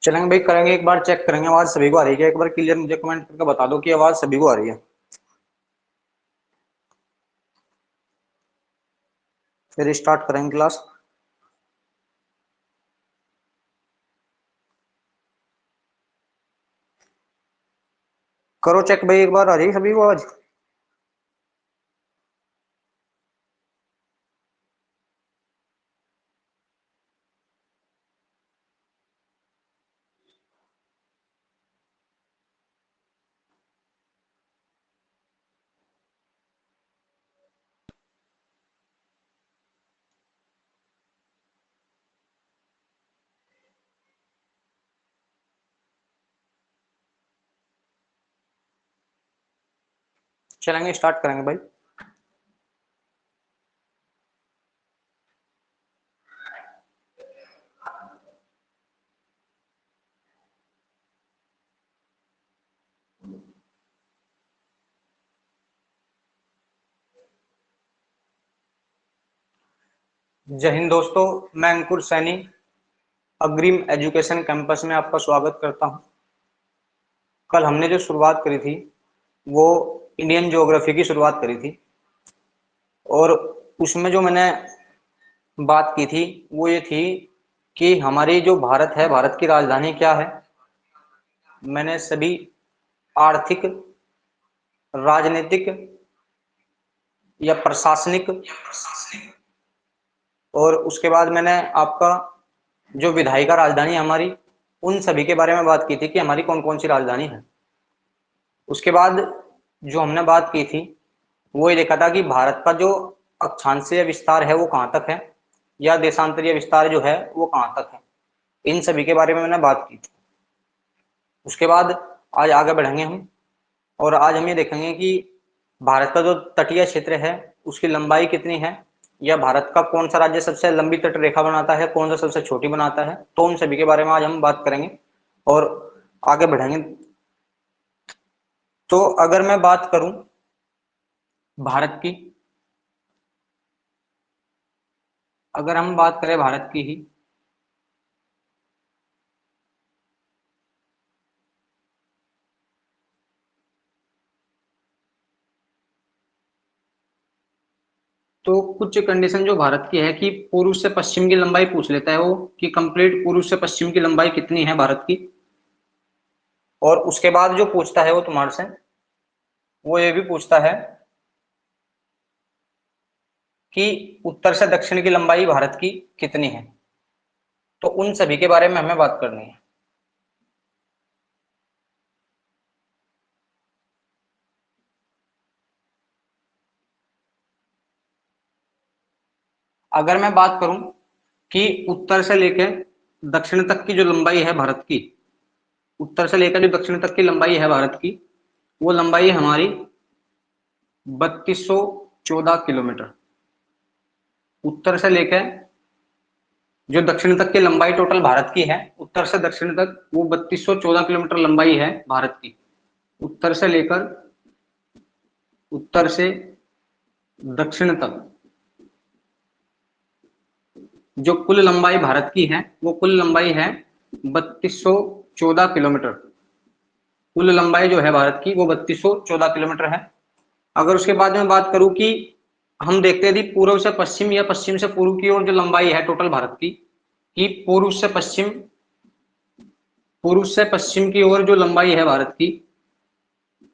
चलेंगे भाई, करेंगे एक बार, चेक करेंगे आवाज सभी को आ रही है क्या। एक बार क्लियर मुझे कमेंट करके बता दो कि आवाज सभी को आ रही है। फिर स्टार्ट करेंगे क्लास। करो चेक भाई, एक बार आ रही है सभी को आवाज। चलेंगे, स्टार्ट करेंगे भाई। जय हिंद दोस्तों, मैं अंकुर सैनी अग्रिम एजुकेशन कैंपस में आपका स्वागत करता हूं। कल हमने जो शुरुआत करी थी वो इंडियन ज्योग्राफी की शुरुआत करी थी, और उसमें जो मैंने बात की थी वो ये थी कि हमारी जो भारत है, भारत की राजधानी क्या है। मैंने सभी आर्थिक, राजनीतिक या प्रशासनिक, और उसके बाद मैंने आपका जो विधायिका राजधानी है हमारी, उन सभी के बारे में बात की थी कि हमारी कौन कौन सी राजधानी है। उसके बाद जो हमने बात की थी वो ये देखा था कि भारत का जो अक्षांशीय विस्तार है वो कहाँ तक है, या देशांतरीय विस्तार जो है वो कहाँ तक है। इन सभी के बारे में मैंने बात की थी। उसके बाद आज आगे बढ़ेंगे हम, और आज हम ये देखेंगे कि भारत का जो तटीय क्षेत्र है उसकी लंबाई कितनी है, या भारत का कौन सा राज्य सबसे लंबी तट रेखा बनाता है, कौन सा सबसे छोटी बनाता है। तो उन सभी के बारे में आज हम बात करेंगे और आगे बढ़ेंगे। तो अगर मैं बात करूं भारत की, अगर हम बात करें भारत की ही, तो कुछ कंडीशन जो भारत की है कि पूर्व से पश्चिम की लंबाई पूछ लेता है वो, कि कंप्लीट पूर्व से पश्चिम की लंबाई कितनी है भारत की। और उसके बाद जो पूछता है वो तुम्हारे से, वो ये भी पूछता है कि उत्तर से दक्षिण की लंबाई भारत की कितनी है। तो उन सभी के बारे में हमें बात करनी है। अगर मैं बात करूं कि उत्तर से लेकर दक्षिण तक की जो लंबाई है भारत की, उत्तर से लेकर जो दक्षिण तक की लंबाई है भारत की, वो लंबाई है हमारी 3214 किलोमीटर। उत्तर से लेकर जो दक्षिण तक की लंबाई टोटल भारत की है, उत्तर से दक्षिण तक, वो 3214 किलोमीटर लंबाई है भारत की। उत्तर से लेकर, उत्तर से दक्षिण तक जो कुल लंबाई भारत की है वो कुल लंबाई है 3214 किलोमीटर। कुल लंबाई जो है भारत की वो 3214 किलोमीटर है। अगर उसके बाद में बात करूं कि हम देखते थे पूर्व से पश्चिम या पश्चिम से पूर्व की ओर जो लंबाई है टोटल भारत की, कि पूर्व से पश्चिम, पूर्व से पश्चिम की ओर जो लंबाई है भारत की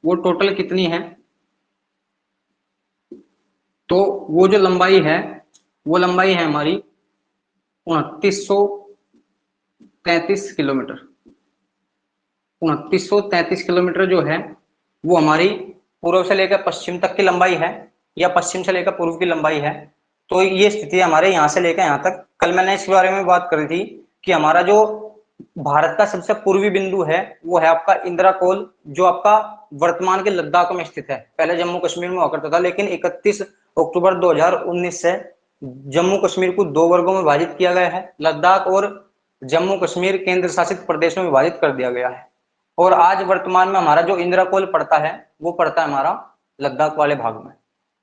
वो टोटल कितनी है। तो वो जो लंबाई है वो लंबाई है हमारी 2933 किलोमीटर। 2933 किलोमीटर जो है वो हमारी पूर्व से लेकर पश्चिम तक की लंबाई है, या पश्चिम से लेकर पूर्व की लंबाई है। तो ये स्थिति हमारे यहाँ से लेकर यहाँ तक। कल मैंने इसके बारे में बात करी थी कि हमारा जो भारत का सबसे पूर्वी बिंदु है वो है आपका इंदिरा कोल, जो आपका वर्तमान के लद्दाख में स्थित है। पहले जम्मू कश्मीर में हुआ करता था, लेकिन 31 अक्टूबर 2019 से जम्मू कश्मीर को दो वर्गों में विभाजित किया गया है। लद्दाख और जम्मू कश्मीर केंद्र शासित प्रदेश में विभाजित कर दिया गया है। और आज वर्तमान में हमारा जो इंदिरा कोल पड़ता है वो पड़ता है हमारा लद्दाख वाले भाग में।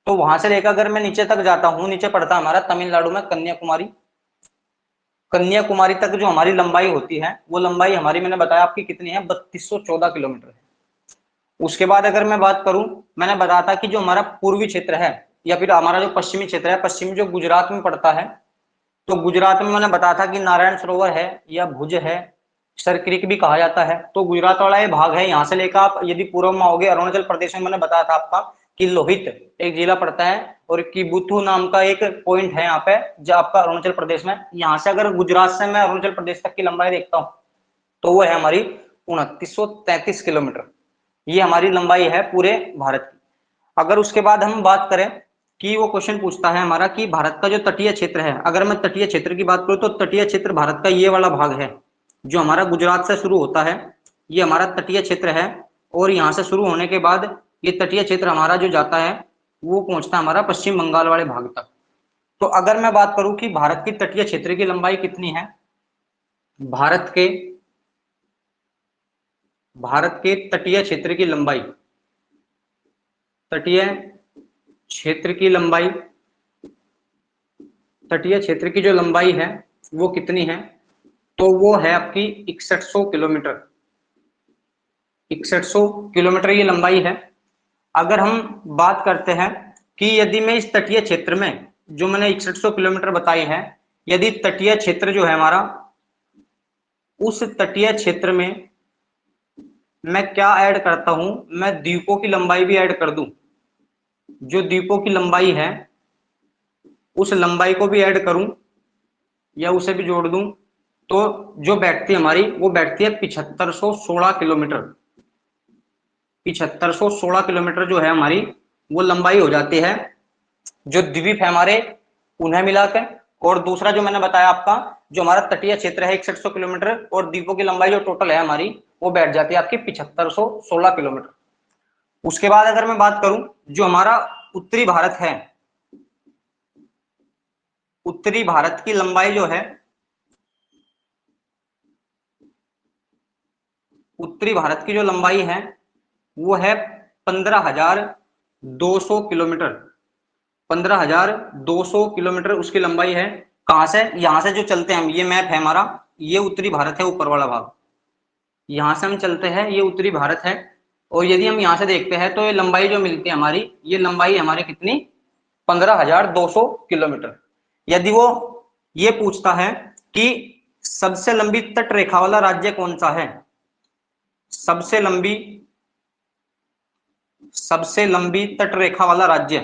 तो वहां से लेकर अगर मैं नीचे तक जाता हूँ, नीचे पड़ता है हमारा तमिलनाडु में कन्याकुमारी। कन्याकुमारी तक जो हमारी लंबाई होती है वो लंबाई हमारी, मैंने बताया आपकी कितनी है, 3214 किलोमीटर है। उसके बाद अगर मैं बात करूं, मैंने बताया था कि जो हमारा पूर्वी क्षेत्र है या फिर हमारा जो पश्चिमी क्षेत्र है, पश्चिमी जो गुजरात में पड़ता है, तो गुजरात में मैंने बताया था कि नारायण सरोवर है या भुज है, सरक्रिक भी कहा जाता है। तो गुजरात वाला ये भाग है। यहाँ से लेकर आप यदि पूर्व में आओगे अरुणाचल प्रदेश में, मैंने बताया था आपका कि लोहित एक जिला पड़ता है और किबुथु नाम का एक पॉइंट है यहाँ पे जो आपका अरुणाचल प्रदेश में। यहाँ से अगर गुजरात से मैं अरुणाचल प्रदेश तक की लंबाई देखता हूँ तो वो है हमारी 2933 किलोमीटर। ये हमारी लंबाई है पूरे भारत की। अगर उसके बाद हम बात करें कि वो क्वेश्चन पूछता है हमारा कि भारत का जो तटीय क्षेत्र है, अगर मैं तटीय क्षेत्र की बात करूं तो तटीय क्षेत्र भारत का ये वाला भाग है जो हमारा गुजरात से शुरू होता है, ये हमारा तटीय क्षेत्र है। और यहाँ से शुरू होने के बाद ये तटीय क्षेत्र हमारा जो जाता है वो पहुंचता है हमारा पश्चिम बंगाल वाले भाग तक। तो अगर मैं बात करूं कि भारत की तटीय क्षेत्र की लंबाई कितनी है, भारत के तटीय क्षेत्र की लंबाई, तटीय क्षेत्र की लंबाई, तटीय क्षेत्र की जो लंबाई है वो कितनी है, तो वो है आपकी 6100 किलोमीटर। 6100 किलोमीटर ये लंबाई है। अगर हम बात करते हैं कि यदि मैं इस तटीय क्षेत्र में जो मैंने 6100 किलोमीटर बताई है, यदि तटीय क्षेत्र जो है हमारा, उस तटीय क्षेत्र में मैं क्या ऐड करता हूं, मैं द्वीपों की लंबाई भी ऐड कर दूं, जो द्वीपों की लंबाई है उस लंबाई को भी ऐड करूं या उसे भी जोड़ दूं, तो जो बैठती है हमारी वो बैठती है 7516 किलोमीटर। 7516 किलोमीटर जो है हमारी वो लंबाई हो जाती है जो द्वीप है हमारे उन्हें मिलाकर। और दूसरा जो मैंने बताया आपका जो हमारा तटीय क्षेत्र है 6100 किलोमीटर, और द्वीपों की लंबाई जो टोटल है हमारी वो बैठ जाती है आपकी 7516 किलोमीटर। उसके बाद अगर मैं बात करूं जो हमारा उत्तरी भारत है, उत्तरी भारत की लंबाई जो है, उत्तरी भारत की जो लंबाई है वो है 15,200 किलोमीटर। 15,200 किलोमीटर उसकी लंबाई है। कहां से, यहां से जो चलते हैं हम, ये मैप है हमारा, ये उत्तरी भारत है ऊपर वाला भाग, यहां से हम चलते हैं ये उत्तरी भारत है। और यदि हम यहां से देखते हैं तो ये लंबाई जो मिलती है हमारी, ये लंबाई हमारी कितनी, 15,200 किलोमीटर। यदि वो ये पूछता है कि सबसे लंबी तट रेखा वाला राज्य कौन सा है, सबसे लंबी, सबसे लंबी तट रेखा वाला राज्य,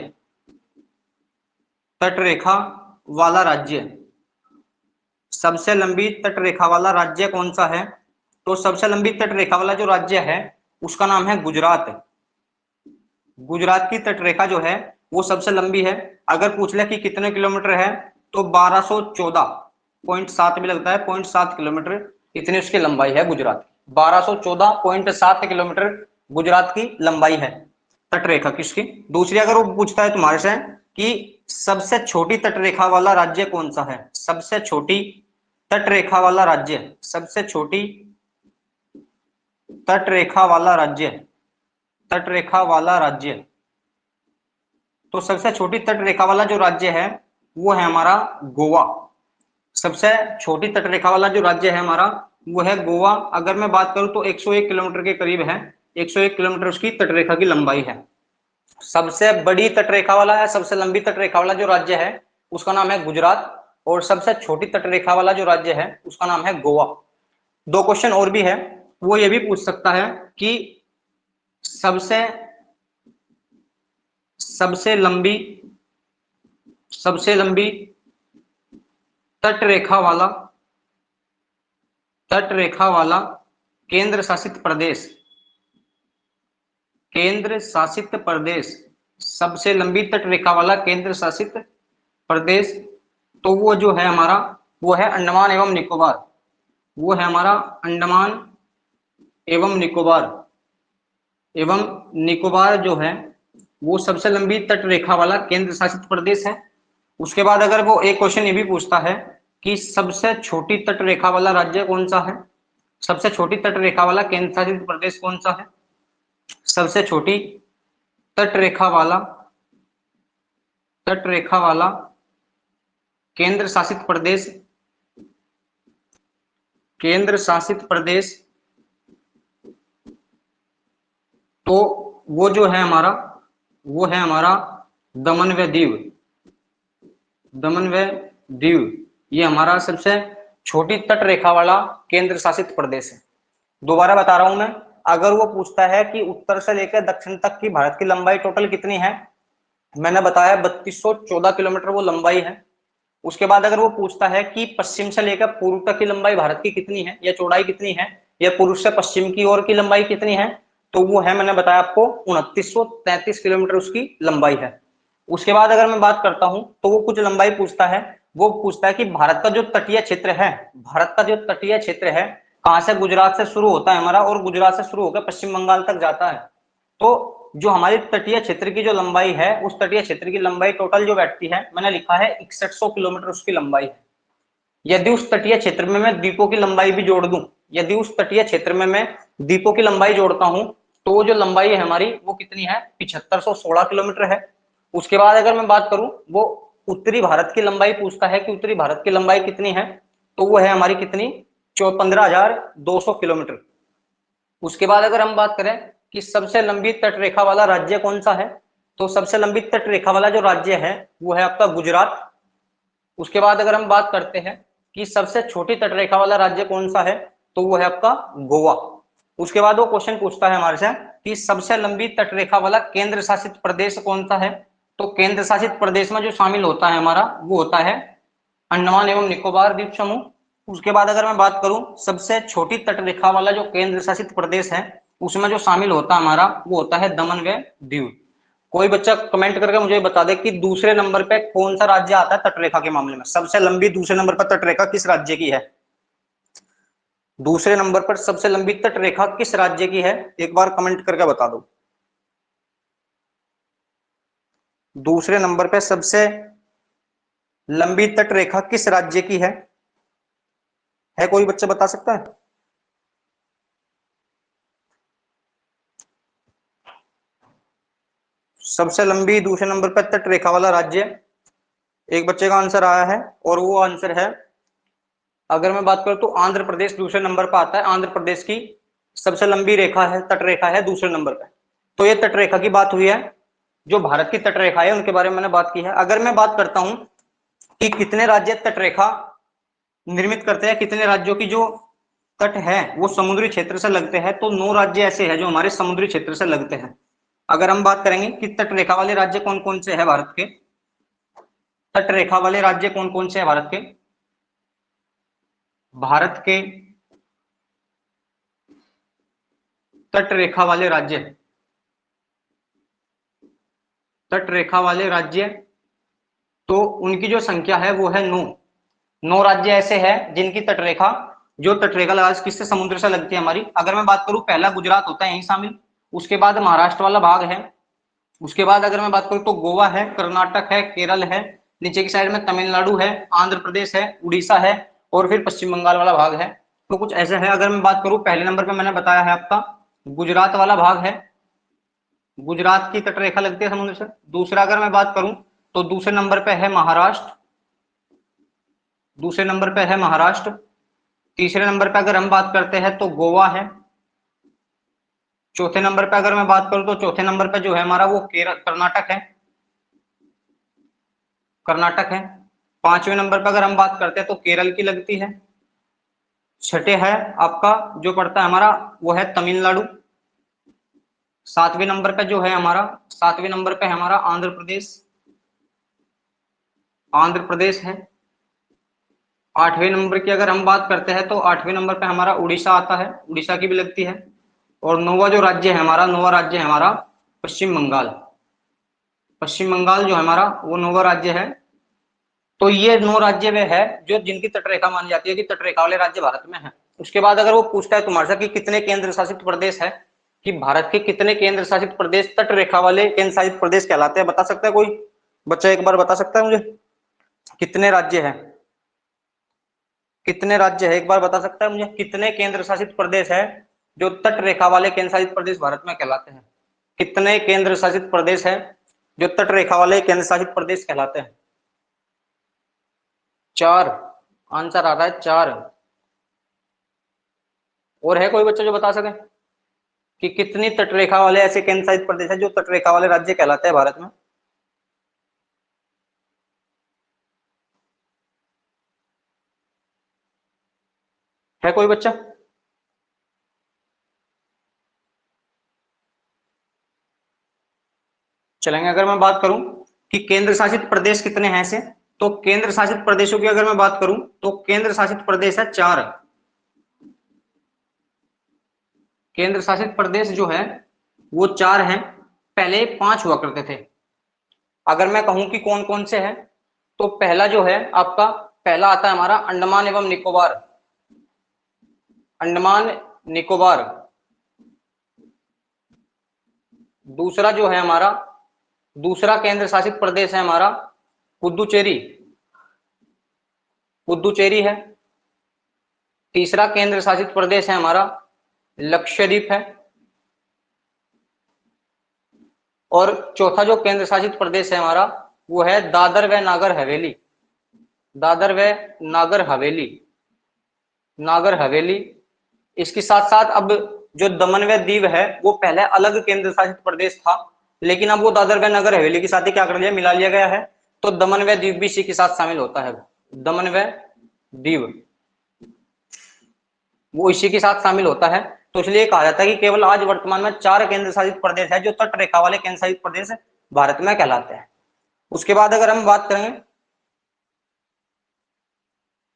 तट रेखा वाला राज्य, सबसे लंबी तट रेखा वाला राज्य कौन सा है, तो सबसे लंबी तट रेखा वाला जो राज्य है उसका नाम है गुजरात। गुजरात की तट रेखा जो है वो सबसे लंबी है। अगर पूछ ले कि कितने किलोमीटर है, तो 1214.7 भी लगता है, 0.7 किलोमीटर, इतनी उसकी लंबाई है गुजरात की। 1214.7 किलोमीटर गुजरात की लंबाई है तट रेखा किसकी। दूसरी अगर वो पूछता है तुम्हारे से कि सबसे छोटी तट रेखा वाला राज्य कौन सा है, सबसे छोटी तट रेखा वाला राज्य, सबसे छोटी तट रेखा वाला राज्य, तट रेखा वाला राज्य, तो सबसे छोटी तट रेखा वाला जो राज्य है वो है हमारा गोवा। सबसे छोटी तट रेखा वाला जो राज्य है हमारा वो है गोवा। अगर मैं बात करूं तो 101 किलोमीटर के करीब है, 101 किलोमीटर उसकी तट रेखा की लंबाई है। सबसे बड़ी तट रेखा वाला है, सबसे लंबी तट रेखा वाला जो राज्य है उसका नाम है गुजरात, और सबसे छोटी तट रेखा वाला जो राज्य है उसका नाम है गोवा। दो क्वेश्चन और भी है, वो ये भी पूछ सकता है कि सबसे सबसे लंबी, सबसे लंबी तट रेखा वाला, तट रेखा वाला केंद्र शासित प्रदेश, केंद्र शासित प्रदेश, सबसे लंबी तट रेखा वाला केंद्र शासित प्रदेश, तो वो जो है हमारा वो है अंडमान एवं निकोबार। वो है हमारा अंडमान एवं निकोबार जो है वो सबसे लंबी तट रेखा वाला केंद्र शासित प्रदेश है। उसके बाद अगर वो एक क्वेश्चन ये भी पूछता है कि सबसे छोटी तट रेखा वाला राज्य कौन सा है, सबसे छोटी तट रेखा वाला केंद्र शासित प्रदेश कौन सा है, सबसे छोटी तट रेखा वाला केंद्र शासित प्रदेश तो वो जो है हमारा वो है हमारा दमन व दीव। ये हमारा सबसे छोटी तट रेखा वाला केंद्र शासित प्रदेश है। दोबारा बता रहा हूं मैं, अगर वो पूछता है कि उत्तर से लेकर दक्षिण तक की भारत की लंबाई टोटल कितनी है, मैंने बताया 3214 किलोमीटर वो लंबाई है। उसके बाद अगर वो पूछता है कि पश्चिम से लेकर पूर्व तक की लंबाई भारत की कितनी है या चौड़ाई कितनी है, या पूर्व से पश्चिम की ओर की लंबाई कितनी है, तो वो है, मैंने बताया आपको 2933 किलोमीटर उसकी लंबाई है। उसके बाद अगर मैं बात करता हूं तो वो कुछ लंबाई पूछता है, वो पूछता है कि भारत का जो तटीय क्षेत्र है कहां से, गुजरात से शुरू होता है हमारा और गुजरात से शुरू होकर पश्चिम बंगाल तक जाता है। तो जो हमारी तटीय क्षेत्र की जो लंबाई है, उस तटीय क्षेत्र की लंबाई टोटल जो बैठती है, मैंने लिखा है 6100 किलोमीटर उसकी लंबाई है। यदि उस तटीय क्षेत्र में मैं द्वीपों की लंबाई भी जोड़ दूं, यदि उस तटीय क्षेत्र में मैं द्वीपों की लंबाई जोड़ता हूं तो वो जो लंबाई है हमारी वो कितनी है, 7516 किलोमीटर है। उसके बाद अगर मैं बात करूं, वो उत्तरी भारत की लंबाई पूछता है कि उत्तरी भारत की लंबाई कितनी है, तो वो है हमारी कितनी, 15,200 किलोमीटर। उसके बाद अगर हम बात करें कि सबसे लंबी तट रेखा वाला राज्य कौन सा है, तो सबसे लंबी तट रेखा वाला जो राज्य है वो है आपका गुजरात। उसके बाद अगर हम बात करते हैं कि सबसे छोटी तटरेखा वाला राज्य कौन सा है, तो वो है आपका गोवा। उसके बाद वो क्वेश्चन पूछता है हमारे से कि सबसे लंबी तटरेखा वाला केंद्र शासित प्रदेश कौन सा है, तो केंद्र शासित प्रदेश में जो शामिल होता है हमारा वो होता है अंडमान एवं निकोबार द्वीप समूह। उसके बाद अगर मैं बात करूं सबसे छोटी तटरेखा वाला जो केंद्र शासित प्रदेश है, उसमें जो शामिल होता है हमारा वो होता है दमन व दीव। कोई बच्चा कमेंट करके मुझे बता दे कि दूसरे नंबर पे कौन सा राज्य आता है तटरेखा के मामले में, सबसे लंबी दूसरे नंबर पर तटरेखा किस राज्य की है, दूसरे नंबर पर सबसे लंबी तटरेखा किस राज्य की है, एक बार कमेंट करके बता दो। दूसरे नंबर पे सबसे लंबी तटरेखा किस राज्य की है कोई बच्चा बता सकता है? सबसे लंबी दूसरे नंबर पर तटरेखा वाला राज्य, एक बच्चे का आंसर आया है और वो आंसर है, अगर मैं बात करूं तो आंध्र प्रदेश दूसरे नंबर पर आता है। आंध्र प्रदेश की सबसे लंबी रेखा है, तटरेखा है दूसरे नंबर पर। तो ये तटरेखा की बात हुई है, जो भारत की तटरेखा है उनके बारे में मैंने बात की है। अगर मैं बात करता हूं कि कितने राज्य तटरेखा निर्मित करते हैं, कितने राज्यों की जो तट है वो समुद्री क्षेत्र से लगते हैं, तो 9 राज्य ऐसे हैं जो हमारे समुद्री क्षेत्र से लगते हैं। अगर हम बात करेंगे कि तटरेखा वाले राज्य कौन कौन से हैं भारत के, तटरेखा वाले राज्य कौन कौन से हैं भारत के तटरेखा वाले राज्य, तटरेखा वाले राज्य, तो उनकी जो संख्या है वो है 9 राज्य ऐसे हैं जिनकी तटरेखा, जो तटरेखा लगा किससे, समुद्र से लगती है हमारी। अगर मैं बात करूं पहला गुजरात होता है यहीं शामिल, उसके बाद महाराष्ट्र वाला भाग है, उसके बाद अगर मैं बात करूं तो गोवा है, कर्नाटक है, केरल है, नीचे की साइड में तमिलनाडु है, आंध्र प्रदेश है, उड़ीसा है और फिर पश्चिम बंगाल वाला भाग है। तो कुछ ऐसे है। अगर मैं बात करूं पहले नंबर पे मैंने बताया है आपका गुजरात वाला भाग है, गुजरात की तटरेखा लगती है समुद्र से। दूसरा अगर मैं बात करूं तो दूसरे नंबर पे है महाराष्ट्र, दूसरे नंबर पे है महाराष्ट्र। तीसरे नंबर पे अगर हम बात करते हैं तो गोवा है। चौथे नंबर पे अगर मैं बात करूं तो चौथे नंबर पे जो है हमारा वो कर्नाटक है, कर्नाटक है। पांचवें नंबर पे अगर हम बात करते हैं तो केरल की लगती है। छठे है आपका जो पड़ता है हमारा वो है तमिलनाडु। सातवें नंबर पे जो है हमारा, सातवें नंबर पे है हमारा आंध्र प्रदेश, आंध्र प्रदेश है। आठवें नंबर की अगर हम बात करते हैं तो आठवें नंबर पे हमारा उड़ीसा आता है, उड़ीसा की भी लगती है। और नौवा जो राज्य है हमारा, नौवा राज्य है हमारा पश्चिम बंगाल, पश्चिम बंगाल जो हमारा वो नौवा राज्य है। तो ये 9 राज्य वे है जो जिनकी तटरेखा मानी जाती है कि तटरेखा वाले राज्य भारत में है। उसके बाद अगर वो पूछता है तुम्हारे से कि कितने केंद्र शासित प्रदेश है, कि भारत के कितने केंद्र शासित प्रदेश तट रेखा वाले केंद्र शासित प्रदेश कहलाते हैं, बता सकता है कोई बच्चा? एक बार बता सकता है मुझे कितने राज्य है? कितने राज्य है एक बार बता सकता है मुझे? कितने केंद्र शासित प्रदेश है जो तट रेखा वाले केंद्र शासित प्रदेश भारत में कहलाते हैं? कितने केंद्र शासित प्रदेश है जो तट रेखा वाले केंद्र शासित प्रदेश कहलाते हैं? 4 आंसर आ रहा है, 4। और है कोई बच्चा जो बता सके कि कितनी तटरेखा वाले ऐसे केंद्र शासित प्रदेश है जो तटरेखा वाले राज्य कहलाते हैं भारत में? है कोई बच्चा? चलेंगे। अगर मैं बात करूं कि केंद्र शासित प्रदेश कितने हैं ऐसे, तो केंद्र शासित प्रदेशों की अगर मैं बात करूं तो केंद्र शासित प्रदेश है 4। केंद्र शासित प्रदेश जो है वो 4 हैं, पहले 5 हुआ करते थे। अगर मैं कहूं कि कौन कौन से हैं, तो पहला जो है आपका, पहला आता है हमारा अंडमान एवं निकोबार। अंडमान निकोबार। दूसरा जो है हमारा, दूसरा केंद्र शासित प्रदेश है हमारा पुदुचेरी। पुदुचेरी है। तीसरा केंद्र शासित प्रदेश है हमारा लक्षद्वीप है। और चौथा जो केंद्र शासित प्रदेश है हमारा वो है दादर व नागर हवेली। दादर व नागर हवेली। नागर हवेली। इसके साथ साथ अब जो दमन व दीव है वो पहले अलग केंद्र शासित प्रदेश था, लेकिन अब वो दादर व नगर हवेली के साथ ही क्या कर लिया, मिला लिया गया है। तो दमन व दीव भी इसी के साथ शामिल होता है। दमन व दीव वो इसी के साथ शामिल होता है। तो इसलिए कहा जाता है कि केवल आज वर्तमान में 4 केंद्र शासित प्रदेश है जो तट रेखा वाले केंद्र शासित प्रदेश भारत में कहलाते हैं। उसके बाद अगर हम बात करेंगे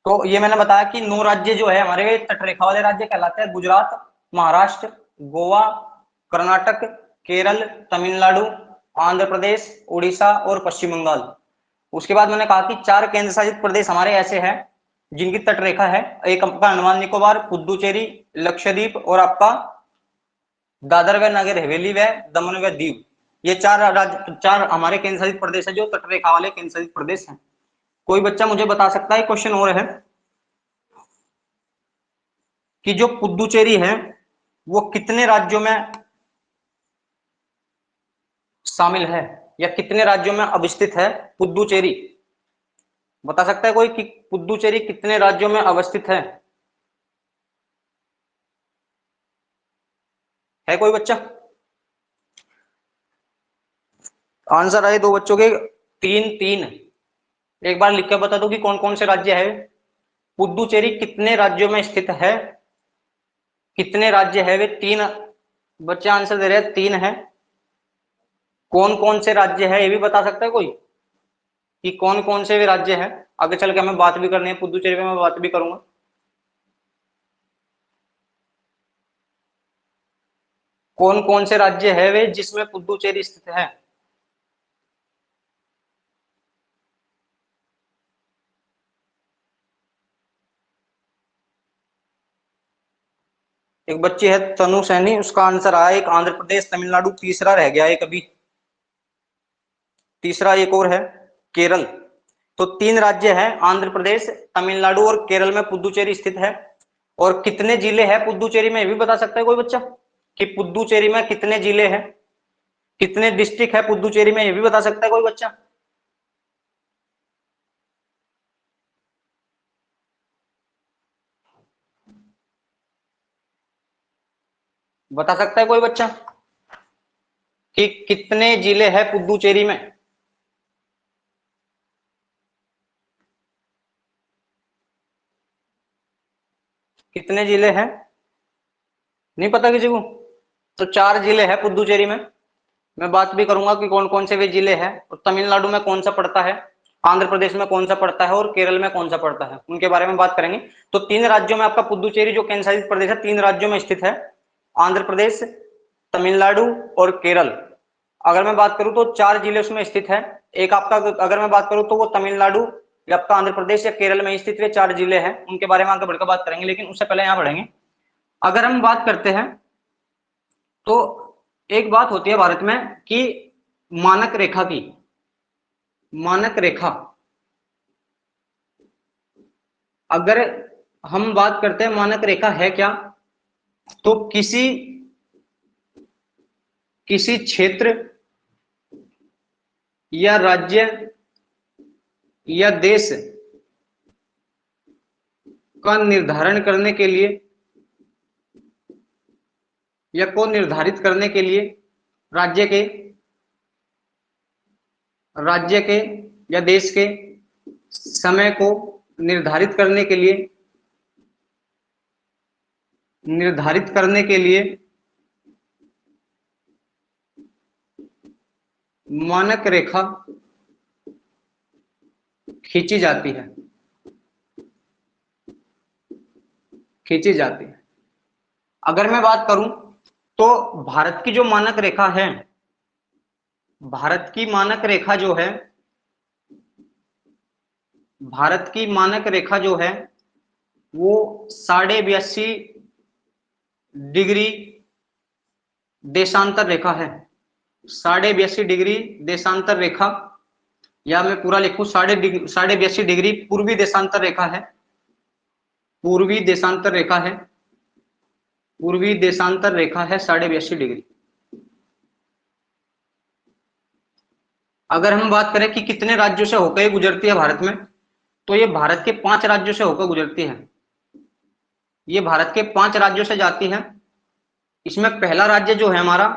तो ये मैंने बताया कि 9 राज्य जो है हमारे तटरेखा वाले राज्य कहलाते हैं। गुजरात, महाराष्ट्र, गोवा, कर्नाटक, केरल, तमिलनाडु, आंध्र प्रदेश, उड़ीसा और पश्चिम बंगाल। उसके बाद मैंने कहा कि 4 केंद्र शासित प्रदेश हमारे ऐसे हैं जिनकी तटरेखा है, एक आपका अंडमान निकोबार, पुदुचेरी, लक्षद्वीप और आपका दादर व नगर हवेली व दमन व दीव। ये 4 राज्य, 4 हमारे केंद्र शासित प्रदेश है जो तटरेखा वाले केंद्र शासित प्रदेश हैं। कोई बच्चा मुझे बता सकता है, क्वेश्चन और है कि जो पुदुचेरी है वो कितने राज्यों में शामिल है या कितने राज्यों में अवस्थित है पुदुचेरी? बता सकता है कोई कि पुदुचेरी कितने राज्यों में अवस्थित है कोई बच्चा? आंसर आए 2 बच्चों के, 3-3। एक बार लिख के बता दो कि कौन कौन से राज्य है। पुदुचेरी कितने राज्यों में स्थित है? कितने राज्य है वे? 3 बच्चे आंसर दे रहे हैं, 3 है। कौन कौन से राज्य है ये भी बता सकता है कोई कि कौन कौन से वे राज्य है? आगे चल के हमें बात भी करनी है पुदुचेरी में, मैं बात भी करूंगा। कौन कौन से राज्य है वे जिसमें पुदुचेरी स्थित है? एक बच्ची है तनु सैनी, उसका आंसर आया एक आंध्र प्रदेश, तमिलनाडु, तीसरा रह गया एक अभी, तीसरा एक और है केरल। तो 3 राज्य हैं, आंध्र प्रदेश, तमिलनाडु और केरल में पुदुचेरी स्थित है। और कितने जिले हैं पुदुचेरी में ये भी बता सकता है कोई बच्चा कि पुदुचेरी में कितने जिले हैं, कितने डिस्ट्रिक्ट है पुदुचेरी में, ये भी बता सकता है कोई बच्चा? बता सकता है कोई बच्चा कि कितने जिले हैं पुदुचेरी में? कितने जिले हैं? नहीं पता किसी को? तो 4 जिले हैं पुदुचेरी में। मैं बात भी करूंगा कि कौन कौन से वे जिले हैं, और तमिलनाडु में कौन सा पड़ता है, आंध्र प्रदेश में कौन सा पड़ता है और केरल में कौन सा पड़ता है, उनके बारे में बात करेंगे। तो 3 राज्यों में आपका पुदुचेरी जो केंद्र शासित प्रदेश है 3 राज्यों में स्थित है, आंध्र प्रदेश, तमिलनाडु और केरल। अगर मैं बात करूं तो 4 जिले उसमें स्थित है। एक आपका, अगर मैं बात करूं तो वो तमिलनाडु ये आपका आंध्र प्रदेश या केरल में स्थित ये 4 जिले हैं, उनके बारे में आगे बढ़कर बात करेंगे, लेकिन उससे पहले यहाँ बढ़ेंगे। अगर हम बात करते हैं तो एक बात होती है भारत में कि मानक रेखा की, मानक रेखा, अगर हम बात करते हैं मानक रेखा है क्या, तो किसी क्षेत्र या राज्य या देश का निर्धारण करने के लिए या को निर्धारित करने के लिए राज्य के या देश के समय को निर्धारित करने के लिए मानक रेखा खींची जाती है, अगर मैं बात करूं तो भारत की जो मानक रेखा है, भारत की मानक रेखा जो है, भारत की मानक रेखा जो है वो 82.5 डिग्री देशांतर रेखा है, 82.5 डिग्री देशांतर रेखा, या मैं पूरा लिखूं 82.5 डिग्री पूर्वी देशांतर रेखा है, पूर्वी देशांतर रेखा है, पूर्वी देशांतर रेखा है 82.5 डिग्री। अगर हम बात करें कि कितने राज्यों से होकर ये गुजरती है भारत में, तो ये भारत के 5 राज्यों से होकर गुजरती है, ये भारत के 5 राज्यों से जाती है। इसमें पहला राज्य जो है हमारा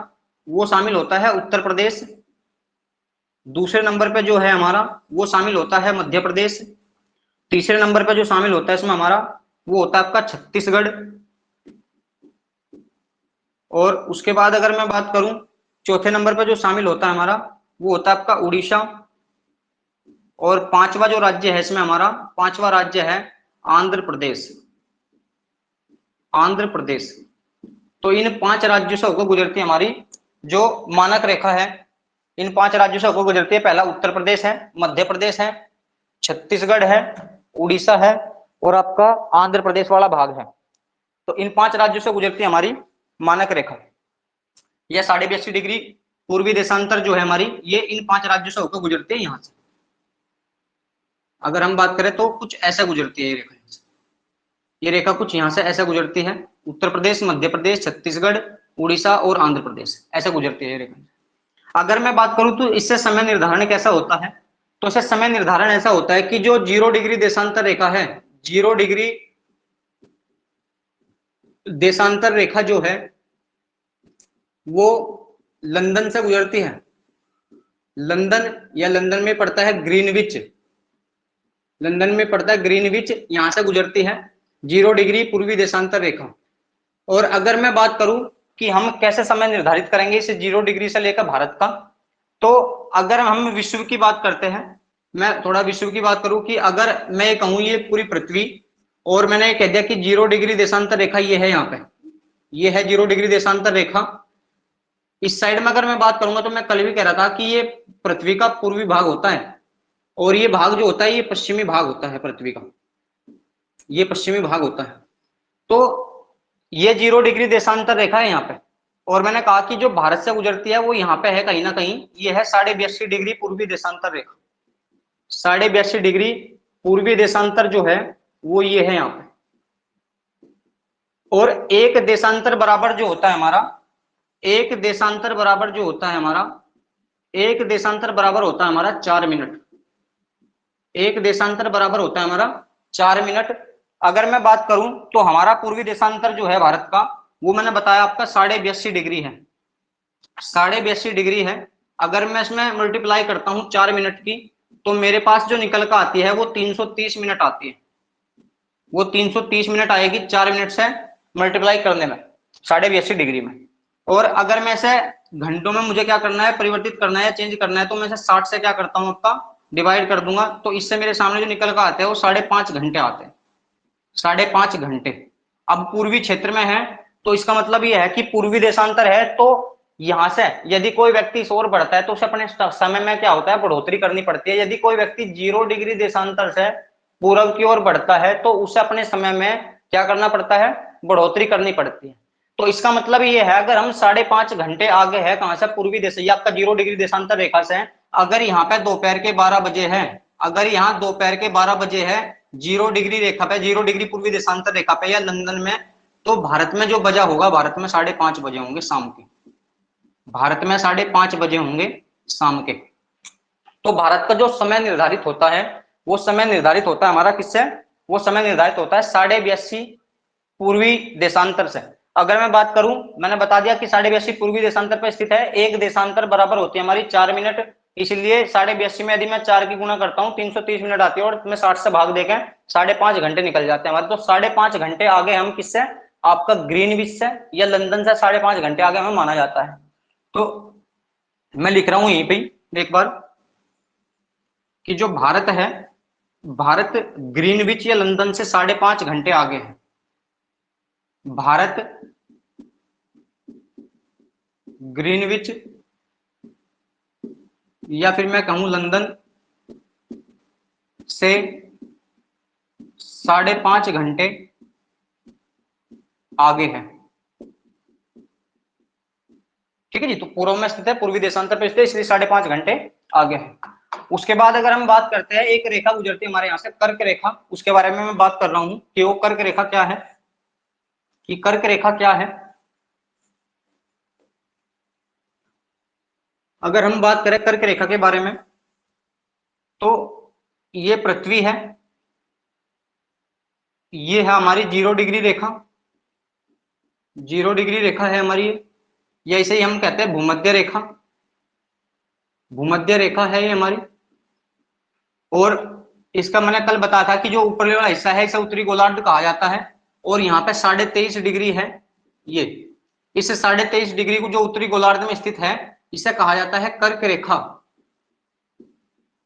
वो शामिल होता है उत्तर प्रदेश, दूसरे नंबर पे जो है हमारा वो शामिल होता है मध्य प्रदेश, तीसरे नंबर पे जो शामिल होता है इसमें हमारा वो होता है आपका छत्तीसगढ़, और उसके बाद अगर मैं बात करूं चौथे नंबर पे जो शामिल होता है हमारा वो होता है आपका उड़ीसा, और पांचवा जो राज्य है इसमें हमारा पांचवा राज्य है आंध्र प्रदेश, आंध्र प्रदेश। तो इन 5 राज्यों से होकर गुजरती है हमारी जो मानक रेखा है, इन 5 राज्यों से होकर गुजरती है। पहला उत्तर प्रदेश है, मध्य प्रदेश है, छत्तीसगढ़ है, उड़ीसा है और आपका आंध्र प्रदेश वाला भाग है। तो इन 5 राज्यों से गुजरती है हमारी मानक रेखा। यह 82.5 डिग्री पूर्वी देशांतर जो है हमारी, ये इन 5 राज्यों से होकर गुजरती है। यहां से अगर हम बात करें तो कुछ ऐसा गुजरती है ये रेखा, ये रेखा कुछ यहां से ऐसा गुजरती है, उत्तर प्रदेश, मध्य प्रदेश, छत्तीसगढ़, उड़ीसा और आंध्र प्रदेश ऐसे गुजरती है ये रेखा। अगर मैं बात करूं तो इससे समय निर्धारण कैसा होता है, तो इससे समय निर्धारण ऐसा होता है कि जो 0 डिग्री देशांतर रेखा है, 0 डिग्री देशांतर रेखा जो है वो लंदन से गुजरती है, लंदन या लंदन में पड़ता है ग्रीनविच, लंदन में पड़ता है ग्रीनविच, यहां से गुजरती है 0 डिग्री पूर्वी देशांतर रेखा। और अगर मैं बात करूं कि हम कैसे समय निर्धारित करेंगे इसे 0 डिग्री से लेकर भारत का, तो अगर हम विश्व की बात करते हैं, मैं थोड़ा विश्व की बात करूं कि अगर मैं ये कहूं ये पूरी पृथ्वी, और मैंने ये कह दिया कि 0 डिग्री देशांतर रेखा ये है, यहाँ पे ये है 0 डिग्री देशांतर रेखा। इस साइड में अगर मैं बात करूंगा तो मैं कल भी कह रहा था कि ये पृथ्वी का पूर्वी भाग होता है, और ये भाग जो होता है ये पश्चिमी भाग होता है पृथ्वी का, ये पश्चिमी भाग होता है। तो ये 0 डिग्री देशांतर रेखा है यहाँ पे, और मैंने कहा कि जो भारत से गुजरती है वो यहाँ पे है कहीं ना कहीं, ये है 82.5 डिग्री पूर्वी देशांतर रेखा, 82.5 डिग्री पूर्वी देशांतर जो है वो ये है यहाँ पे। और एक देशांतर बराबर जो होता है हमारा, एक देशांतर बराबर जो होता है हमारा, एक देशांतर बराबर होता है हमारा 4 मिनट, एक देशांतर बराबर होता है हमारा 4 मिनट। अगर मैं बात करूं तो हमारा पूर्वी देशांतर जो है भारत का वो मैंने बताया आपका 82.5 डिग्री है, 82.5 डिग्री है। अगर मैं इसमें मल्टीप्लाई करता हूं 4 मिनट की, तो मेरे पास जो निकल कर आती है वो 330 मिनट आती है, वो 330 मिनट आएगी 4 मिनट से मल्टीप्लाई करने में 82.5 डिग्री में। और अगर मैं इसे घंटों में मुझे क्या करना है, परिवर्तित करना है, चेंज करना है, तो मैं इसे 60 से क्या करता हूं आपका डिवाइड कर दूंगा, तो इससे मेरे सामने जो निकल कर आते हैं वो 5.5 घंटे आते हैं, 5.5 घंटे। अब पूर्वी क्षेत्र में है तो इसका मतलब ये है कि पूर्वी देशांतर है, तो यहां से यदि कोई व्यक्ति इस ओर बढ़ता है तो उसे अपने समय में क्या होता है, बढ़ोतरी करनी पड़ती है। यदि कोई व्यक्ति 0 डिग्री देशांतर से पूर्व की ओर बढ़ता है तो उसे अपने समय में क्या करना पड़ता है, बढ़ोतरी करनी पड़ती है। तो इसका मतलब ये है, अगर हम 5.5 घंटे आगे है कहां से, पूर्वी देश, ये आपका 0 डिग्री देशांतर रेखा से, अगर यहाँ पे दोपहर के 12 बजे है, अगर यहाँ दोपहर के 12 बजे है 0 डिग्री रेखा पे, 0 डिग्री पूर्वी देशांतर रेखा पे या लंदन में, तो भारत में जो बजा होगा, भारत में 5:30 बजे होंगे शाम के, भारत में 5:30 बजे होंगे शाम के। तो भारत का जो समय निर्धारित होता है, वो समय निर्धारित होता है हमारा किससे, वो समय निर्धारित होता है 82.5 पूर्वी देशांतर से। अगर मैं बात करूं, मैंने बता दिया कि 82.5 पूर्वी देशांतर पर स्थित है। एक देशांतर बराबर होती है हमारी 4 मिनट, इसलिए 82.5 में यदि मैं 4 की गुणा करता हूं 330 मिनट आती है, और मैं 60 से भाग देकर 5.5 घंटे निकल जाते हैं हमारे। तो 5.5 घंटे आगे हम किससे, आपका ग्रीनविच से या लंदन से 5.5 घंटे आगे हमें माना जाता है। तो मैं लिख रहा हूं यहीं पे एक बार कि जो भारत है, भारत ग्रीनविच या लंदन से 5.5 घंटे आगे है। भारत ग्रीनविच या फिर मैं कहूं लंदन से 5.5 घंटे आगे है। ठीक है जी, तो पूर्व में स्थित है, पूर्वी देशांतर पर स्थित है, इसलिए 5.5 घंटे आगे है। उसके बाद अगर हम बात करते हैं, एक रेखा गुजरती है हमारे यहाँ से, कर्क रेखा, उसके बारे में मैं बात कर रहा हूं कि वो कर्क रेखा क्या है, कि कर्क रेखा क्या है। अगर हम बात करें कर्क रेखा के बारे में, तो ये पृथ्वी है, ये है हमारी 0 डिग्री रेखा, 0 डिग्री रेखा है हमारी, या इसे ही हम कहते हैं भूमध्य रेखा, भूमध्य रेखा है ये हमारी। और इसका मैंने कल बताया था कि जो ऊपर वाला हिस्सा है इसे उत्तरी गोलार्ध कहा जाता है, और यहाँ पे 23.5 डिग्री है ये, इस 23.5 डिग्री को जो उत्तरी गोलार्ध में स्थित है इसे कहा जाता है कर्क रेखा,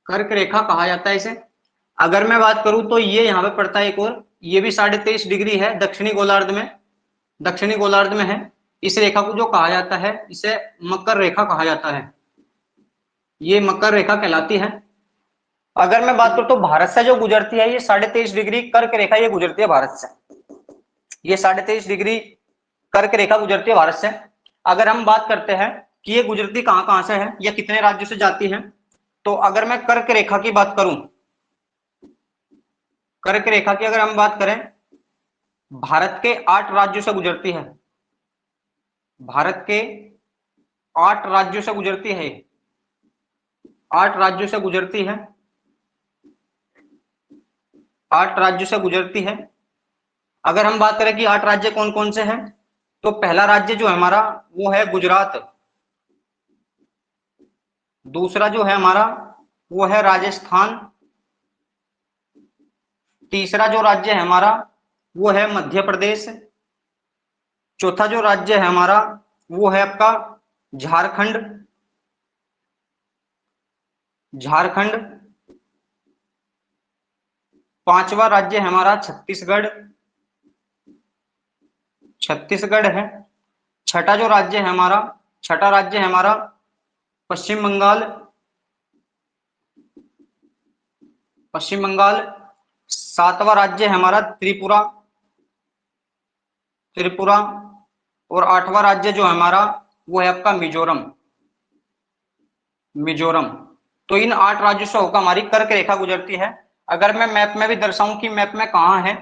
कर्क रेखा कहा जाता है इसे। अगर मैं बात करूं तो ये यहाँ पे पड़ता है एक और, ये भी 23.5 डिग्री है, दक्षिणी गोलार्ध में, दक्षिणी गोलार्ध में है। इस रेखा को जो कहा जाता है इसे मकर रेखा कहा जाता है, ये मकर रेखा कहलाती है। अगर मैं बात करूं तो भारत से जो गुजरती है ये 23.5 डिग्री कर्क रेखा, ये गुजरती है भारत से, ये 23.5 डिग्री कर्क रेखा गुजरती है भारत से। अगर हम बात करते हैं कि ये गुजरती कहां कहां से है या कितने राज्यों से जाती है, तो अगर मैं कर्क रेखा की बात करूं, कर्क रेखा की अगर हम बात करें, भारत के 8 राज्यों से गुजरती है, भारत के 8 राज्यों से गुजरती है, 8 राज्यों से गुजरती है, 8 राज्यों से गुजरती है। अगर हम बात करें कि 8 राज्य कौन कौन से हैं, तो पहला राज्य जो है हमारा वो है गुजरात, दूसरा जो है हमारा वो है राजस्थान, तीसरा जो राज्य है हमारा वो है मध्य प्रदेश, चौथा जो राज्य है हमारा वो है आपका झारखंड, झारखंड, पांचवा राज्य है हमारा छत्तीसगढ़, छत्तीसगढ़ है। छठा जो राज्य है हमारा, छठा राज्य है हमारा पश्चिम बंगाल, पश्चिम बंगाल। सातवां राज्य है हमारा त्रिपुरा, त्रिपुरा। और आठवां राज्य जो है हमारा वो है आपका मिजोरम, मिजोरम। तो इन 8 राज्यों से होकर हमारी कर्क रेखा गुजरती है। अगर मैं मैप में भी दर्शाऊं कि मैप में कहां है,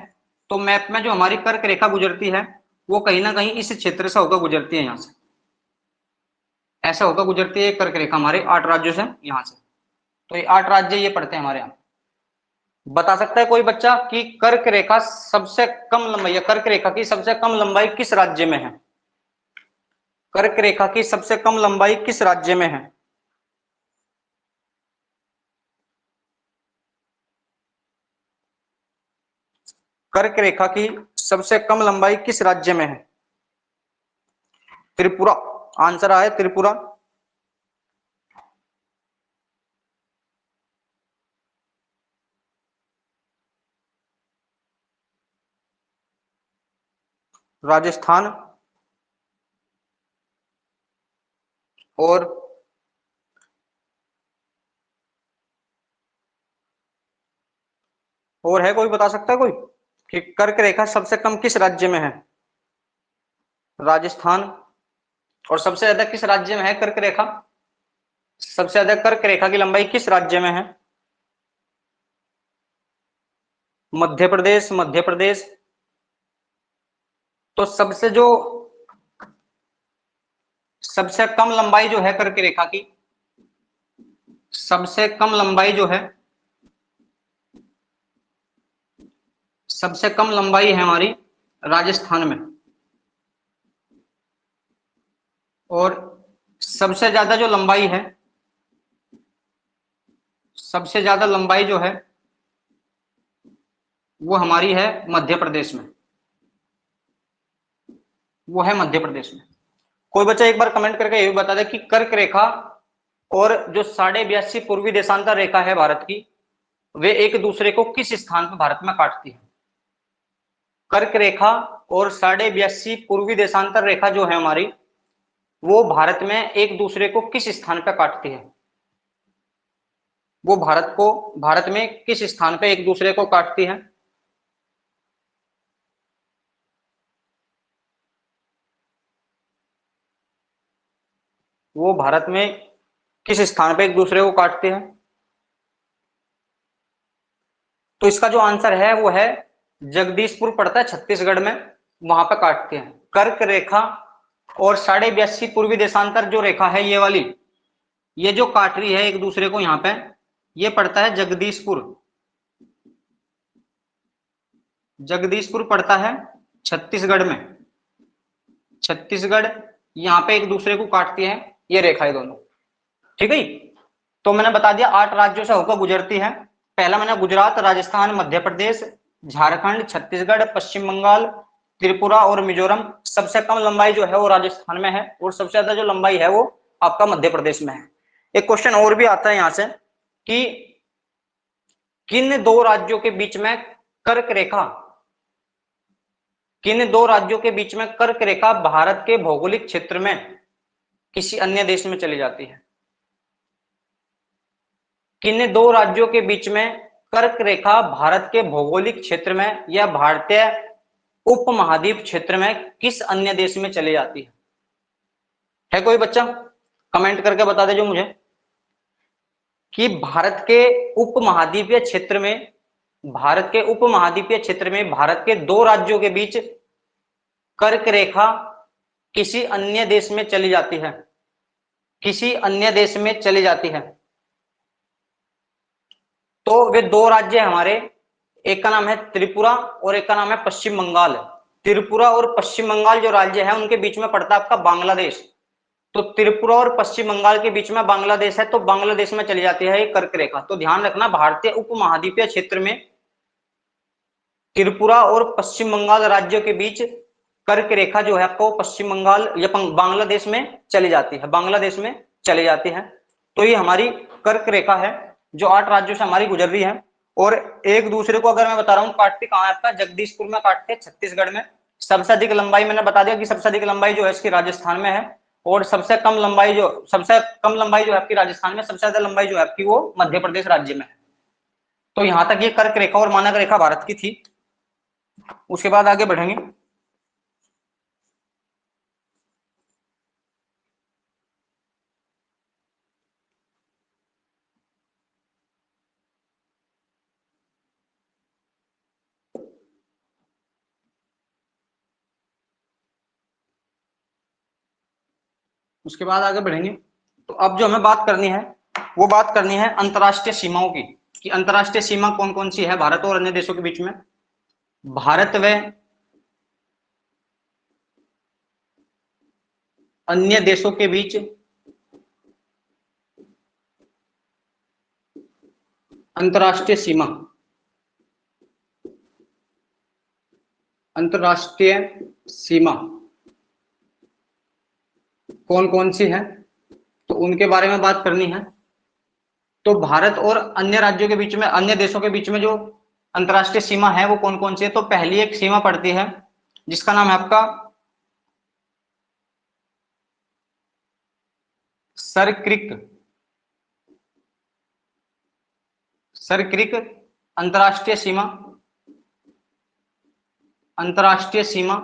तो मैप में जो हमारी कर्क रेखा गुजरती है वो कहीं ना कहीं इस क्षेत्र से होकर गुजरती है, यहां से ऐसा होकर गुजरती है कर्क रेखा हमारे 8 राज्यों से यहां से। तो ये 8 राज्य ये पड़ते हैं हमारे यहाँ। बता सकता है कोई बच्चा कि कर्क रेखा सबसे कम लंबाई या कर्क रेखा की सबसे कम लंबाई किस राज्य में है, कर्क रेखा की सबसे कम लंबाई किस राज्य में है? कर्क रेखा की सबसे कम लंबाई किस राज्य में है? त्रिपुरा, आंसर आया त्रिपुरा। राजस्थान, और है कोई बता सकता है कोई कि कर्क रेखा सबसे कम किस राज्य में है? राजस्थान। और सबसे ज्यादा किस राज्य में है कर्क रेखा? सबसे ज्यादा कर्क रेखा की लंबाई किस राज्य में है? मध्य प्रदेश। मध्य प्रदेश। तो सबसे कम लंबाई जो है कर्क रेखा की, सबसे कम लंबाई जो है, सबसे कम लंबाई है हमारी राजस्थान में। और सबसे ज्यादा जो लंबाई है, सबसे ज्यादा लंबाई जो है वो हमारी है मध्य प्रदेश में, वो है मध्य प्रदेश में। कोई बच्चा एक बार कमेंट करके ये भी बता दे कि कर्क रेखा और जो 82.5 पूर्वी देशांतर रेखा है भारत की, वे एक दूसरे को किस स्थान पर भारत में काटती है? कर्क रेखा और 82.5 पूर्वी देशांतर रेखा जो है हमारी, वो भारत में एक दूसरे को किस स्थान पर काटती है? वो भारत में किस स्थान पे एक दूसरे को काटती है? वो भारत में किस स्थान पे एक दूसरे को काटते हैं? तो इसका जो आंसर है वो है जगदीशपुर, पड़ता है छत्तीसगढ़ में, वहां पे काटते हैं। कर्क रेखा और 82.5 पूर्वी देशांतर जो रेखा है ये वाली, ये जो काट रही है एक दूसरे को यहाँ पे, ये पड़ता है जगदीशपुर। जगदीशपुर पड़ता है छत्तीसगढ़ में। छत्तीसगढ़ यहाँ पे एक दूसरे को काटती है ये रेखाएं दोनों। ठीक है। तो मैंने बता दिया 8 राज्यों से होकर गुजरती है। पहला मैंने गुजरात, राजस्थान, मध्य प्रदेश, झारखंड, छत्तीसगढ़, पश्चिम बंगाल, त्रिपुरा और मिजोरम। सबसे कम लंबाई जो है वो राजस्थान में है और सबसे ज्यादा जो लंबाई है वो आपका मध्य प्रदेश में है। एक क्वेश्चन और भी आता है यहां से कि किन दो राज्यों के बीच में कर्क रेखा, किन दो राज्यों के बीच में कर्क रेखा भारत के भौगोलिक क्षेत्र में किसी अन्य देश में चली जाती है? किन दो राज्यों के बीच में कर्क रेखा भारत के भौगोलिक क्षेत्र में या भारतीय उपमहाद्वीप क्षेत्र में किस अन्य देश में चली जाती है कोई बच्चा कमेंट करके बता दे जो मुझे कि भारत के उपमहाद्वीपीय क्षेत्र में, भारत के उपमहाद्वीपीय क्षेत्र में भारत के दो राज्यों के बीच कर्क रेखा किसी अन्य देश में चली जाती है, किसी अन्य देश में चली जाती है। तो वे दो राज्य हमारे, एक का नाम है त्रिपुरा और एक का नाम है पश्चिम बंगाल। त्रिपुरा और पश्चिम बंगाल जो राज्य है उनके बीच में पड़ता है आपका बांग्लादेश। तो त्रिपुरा और पश्चिम बंगाल के बीच में बांग्लादेश है, तो बांग्लादेश में चली जाती है ये कर्क रेखा। तो ध्यान रखना भारतीय उपमहाद्वीपीय क्षेत्र में त्रिपुरा और पश्चिम बंगाल राज्यों के बीच कर्क रेखा जो है आपको पश्चिम बंगाल या बांग्लादेश में चली जाती है, बांग्लादेश में चली जाती है। तो ये हमारी कर्क रेखा है जो 8 राज्यों से हमारी गुजर रही है। और एक दूसरे को अगर मैं बता रहा हूँ काटती कहाँ है आपका, जगदीशपुर में काटते हैं, छत्तीसगढ़ में। सबसे अधिक लंबाई मैंने बता दिया कि सबसे अधिक लंबाई जो है इसकी राजस्थान में है, और सबसे कम लंबाई जो है आपकी राजस्थान में, सबसे ज्यादा लंबाई जो है आपकी वो मध्य प्रदेश राज्य में है। तो यहां तक ये कर्क रेखा और मानक रेखा भारत की थी। उसके बाद आगे बढ़ेंगे। उसके बाद आगे बढ़ेंगे। तो अब जो हमें बात करनी है वो बात करनी है अंतरराष्ट्रीय सीमाओं की, कि अंतरराष्ट्रीय सीमा कौन कौन सी है भारत और अन्य देशों के बीच में। भारत व अन्य देशों के बीच अंतरराष्ट्रीय सीमा, अंतरराष्ट्रीय सीमा कौन कौन सी है तो उनके बारे में बात करनी है। तो भारत और अन्य राज्यों के बीच में, अन्य देशों के बीच में जो अंतरराष्ट्रीय सीमा है वो कौन कौन सी है। तो पहली एक सीमा पड़ती है जिसका नाम है आपका सरक्रिक, सरक्रिक अंतरराष्ट्रीय सीमा, अंतरराष्ट्रीय सीमा।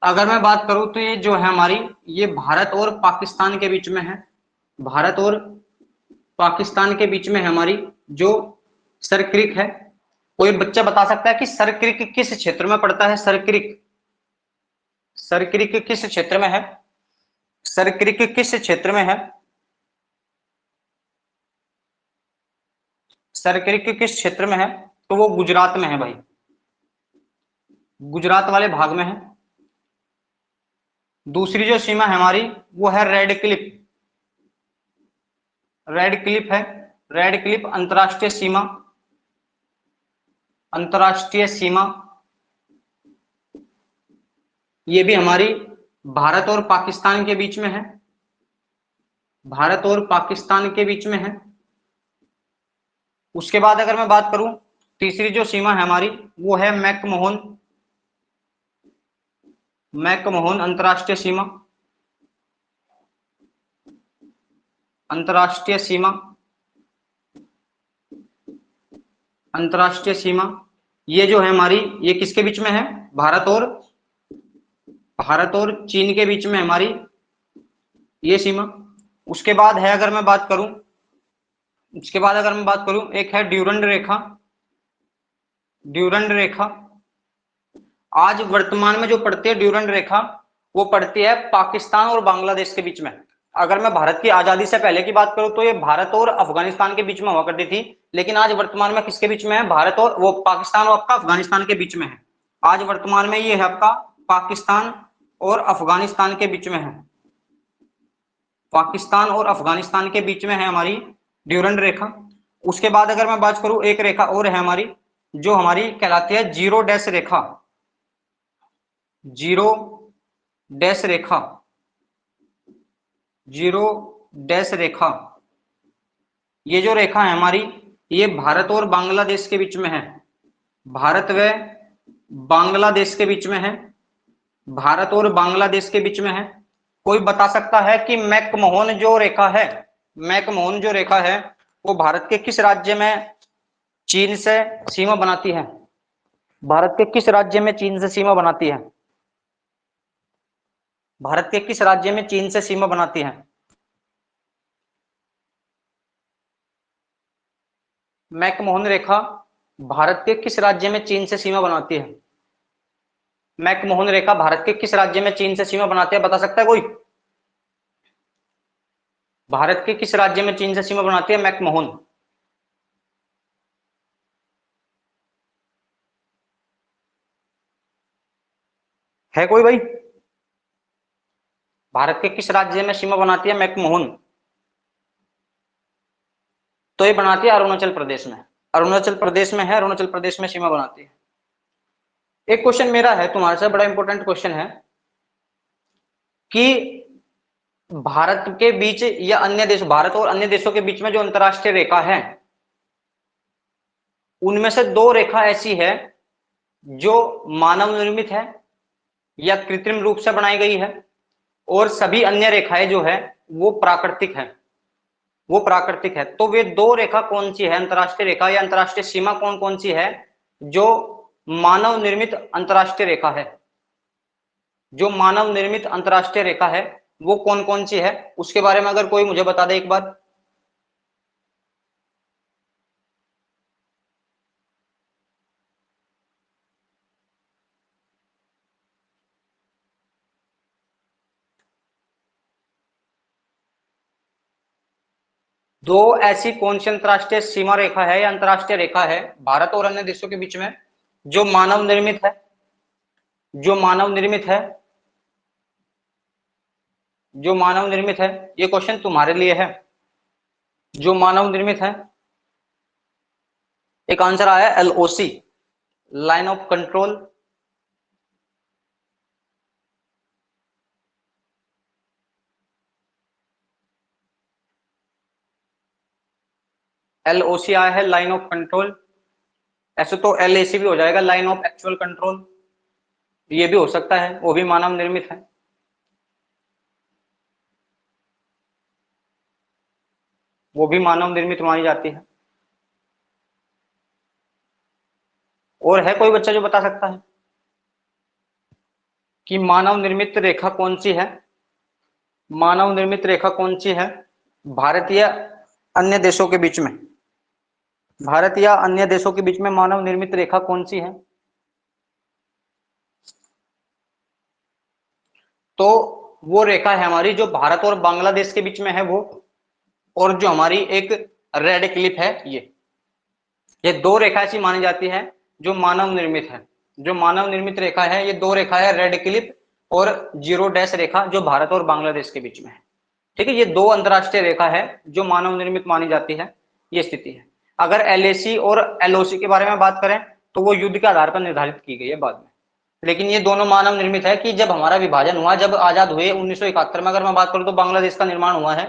अगर मैं बात करूं तो ये जो है हमारी, ये भारत और पाकिस्तान के बीच में है, भारत और पाकिस्तान के बीच में है हमारी जो सरक्रिक है। कोई बच्चा बता सकता है कि सरक्रिक किस क्षेत्र में पड़ता है? सरक्रिक, सरक्रिक किस क्षेत्र में है? सरक्रिक किस क्षेत्र में है? सरक्रिक किस क्षेत्र में है? तो वो गुजरात में है भाई, गुजरात वाले भाग में है। दूसरी जो सीमा है हमारी वो है रेड क्लिफ, रेड क्लिफ है, रेड क्लिफ अंतरराष्ट्रीय सीमा, अंतरराष्ट्रीय सीमा। ये भी हमारी भारत और पाकिस्तान के बीच में है, भारत और पाकिस्तान के बीच में है। उसके बाद अगर मैं बात करूं, तीसरी जो सीमा है हमारी वो है मैकमोहन, मैकमोहन अंतरराष्ट्रीय सीमा, अंतरराष्ट्रीय सीमा, अंतरराष्ट्रीय सीमा। ये जो है हमारी, ये किसके बीच में है? भारत और चीन के बीच में हमारी ये सीमा। उसके बाद है अगर मैं बात करूं, उसके बाद अगर मैं बात करूं, एक है ड्यूरंड रेखा, ड्यूरंड रेखा। आज वर्तमान में जो पड़ती है ड्यूरंड रेखा, वो पड़ती है पाकिस्तान और बांग्लादेश के बीच में। अगर मैं भारत की आजादी से पहले की बात करूं तो ये भारत और अफगानिस्तान के बीच में हुआ करती थी, लेकिन आज वर्तमान में किसके बीच में है? भारत और वो पाकिस्तान और आपका अफगानिस्तान के बीच में है। आज वर्तमान में ये है आपका पाकिस्तान और अफगानिस्तान के बीच में है, पाकिस्तान और अफगानिस्तान के बीच में है हमारी ड्यूरंड रेखा। उसके बाद अगर मैं बात करूं, एक रेखा और है हमारी जो हमारी कहलाती है जीरो डैश रेखा, जीरो डैश रेखा, जीरो डैश रेखा। ये जो रेखा है हमारी, ये भारत और बांग्लादेश के बीच में है, भारत व बांग्लादेश के बीच में है, भारत और बांग्लादेश के बीच में है। कोई बता सकता है कि मैकमोहन जो रेखा है, मैकमोहन जो रेखा है वो भारत के किस राज्य में चीन से सीमा बनाती है? भारत के किस राज्य में चीन से सीमा बनाती है? भारत के किस राज्य में चीन से सीमा बनाती है? मैकमोहन रेखा भारत के किस राज्य में चीन से सीमा बनाती है? मैकमोहन रेखा भारत के किस राज्य में चीन से सीमा बनाती है? बता सकता है कोई? भारत के किस राज्य में चीन से सीमा बनाती है मैकमोहन? है कोई भाई? भारत के किस राज्य में सीमा बनाती है मैकमोहन? तो ये बनाती है अरुणाचल प्रदेश में, अरुणाचल प्रदेश में है, अरुणाचल प्रदेश में सीमा बनाती है। एक क्वेश्चन मेरा है तुम्हारे से, बड़ा इंपॉर्टेंट क्वेश्चन है कि भारत के बीच या अन्य देश, भारत और अन्य देशों के बीच में जो अंतरराष्ट्रीय रेखा है, उनमें से दो रेखा ऐसी है जो मानव निर्मित है या कृत्रिम रूप से बनाई गई है, और सभी अन्य रेखाएं जो है वो प्राकृतिक है, वो प्राकृतिक है। तो वे दो रेखा कौन सी है, अंतरराष्ट्रीय रेखा या अंतरराष्ट्रीय सीमा कौन कौन सी है जो मानव निर्मित अंतरराष्ट्रीय रेखा है? जो मानव निर्मित अंतरराष्ट्रीय रेखा है वो कौन कौन सी है, उसके बारे में अगर कोई मुझे बता दे एक बार। दो ऐसी कौन सी अंतरराष्ट्रीय सीमा रेखा है या अंतरराष्ट्रीय रेखा है भारत और अन्य देशों के बीच में जो मानव निर्मित है, जो मानव निर्मित है, जो मानव निर्मित है? ये क्वेश्चन तुम्हारे लिए है, जो मानव निर्मित है। एक आंसर आया LOC, line of control. LOC आया है, लाइन ऑफ कंट्रोल। ऐसे तो एलएसी भी हो जाएगा, लाइन ऑफ एक्चुअल कंट्रोल, ये भी हो सकता है, वो भी मानव निर्मित है। वो भी मानव निर्मित मानी जाती है। और है कोई बच्चा जो बता सकता है कि मानव निर्मित रेखा कौन सी है? मानव निर्मित रेखा कौन सी है भारत या अन्य देशों के बीच में? भारत या अन्य देशों के बीच में मानव निर्मित रेखा कौन सी है? तो वो रेखा है हमारी जो भारत और बांग्लादेश के बीच में है वो, और जो हमारी एक रेड क्लिप है ये दो रेखा ऐसी मानी जाती है जो मानव निर्मित है। जो मानव निर्मित रेखा है ये दो रेखा है, रेड क्लिप और जीरो डैश रेखा, जो भारत और बांग्लादेश के बीच में है। ठीक है, ये दो अंतरराष्ट्रीय रेखा है जो मानव निर्मित मानी जाती है, ये स्थिति है। अगर एलएसी और एलओसी के बारे में बात करें तो वो युद्ध के आधार पर निर्धारित की गई है बाद में, लेकिन ये दोनों मानव निर्मित है कि जब हमारा विभाजन हुआ, जब आजाद हुए 1971 में, अगर मैं बात करूं तो बांग्लादेश का निर्माण हुआ है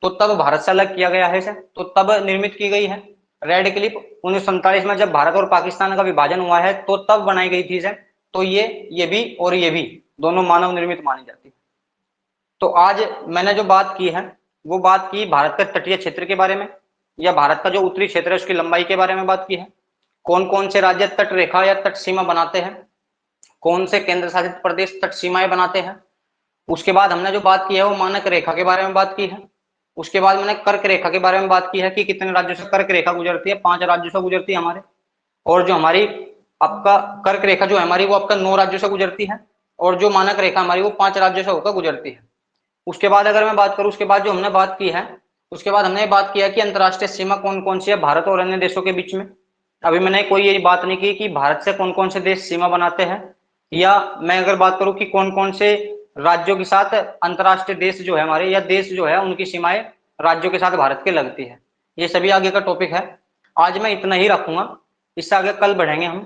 तो तब भारत से अलग किया गया है इसे, तो तब निर्मित की गई है। रेड क्लिप 1947 में जब भारत और पाकिस्तान का विभाजन हुआ है तो तब बनाई गई थी इसे। तो ये भी और ये भी दोनों मानव निर्मित मानी जाती है। तो आज मैंने जो बात की है वो बात की भारत के तटीय क्षेत्र के बारे में, या भारत का जो उत्तरी क्षेत्र है उसकी लंबाई के बारे में बात की है। कौन कौन से राज्य तट रेखा या तट सीमा बनाते हैं, कौन से केंद्र शासित प्रदेश तट सीमाएं बनाते हैं। उसके बाद हमने जो बात की है वो मानक रेखा के बारे में बात की है। उसके बाद मैंने कर्क रेखा के बारे में बात की है कि कितने राज्यों से कर्क रेखा गुजरती है, 5 राज्यों से गुजरती है हमारे। और जो हमारी आपका कर्क रेखा जो है हमारी वो आपका 9 राज्यों से गुजरती है, और जो मानक रेखा हमारी वो 5 राज्यों से होकर गुजरती है। उसके बाद अगर मैं बात करूं, उसके बाद जो हमने बात की है, उसके बाद हमने बात किया कि अंतरराष्ट्रीय सीमा कौन कौन सी है भारत और अन्य देशों के बीच में। अभी मैंने कोई ये बात नहीं की कि भारत से कौन कौन से देश सीमा बनाते हैं, या मैं अगर बात करूं कि कौन कौन से राज्यों के साथ अंतरराष्ट्रीय देश जो है हमारे, या देश जो है उनकी सीमाएं राज्यों के साथ भारत के लगती है। ये सभी आगे का टॉपिक है। आज मैं इतना ही रखूंगा, इससे आगे कल बढ़ेंगे हम।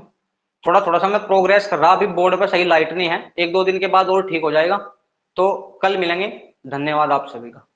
थोड़ा थोड़ा सा मैं प्रोग्रेस कर रहा, अभी बोर्ड पर सही लाइट नहीं है, 1-2 दिन के बाद और ठीक हो जाएगा। तो कल मिलेंगे। धन्यवाद आप सभी का।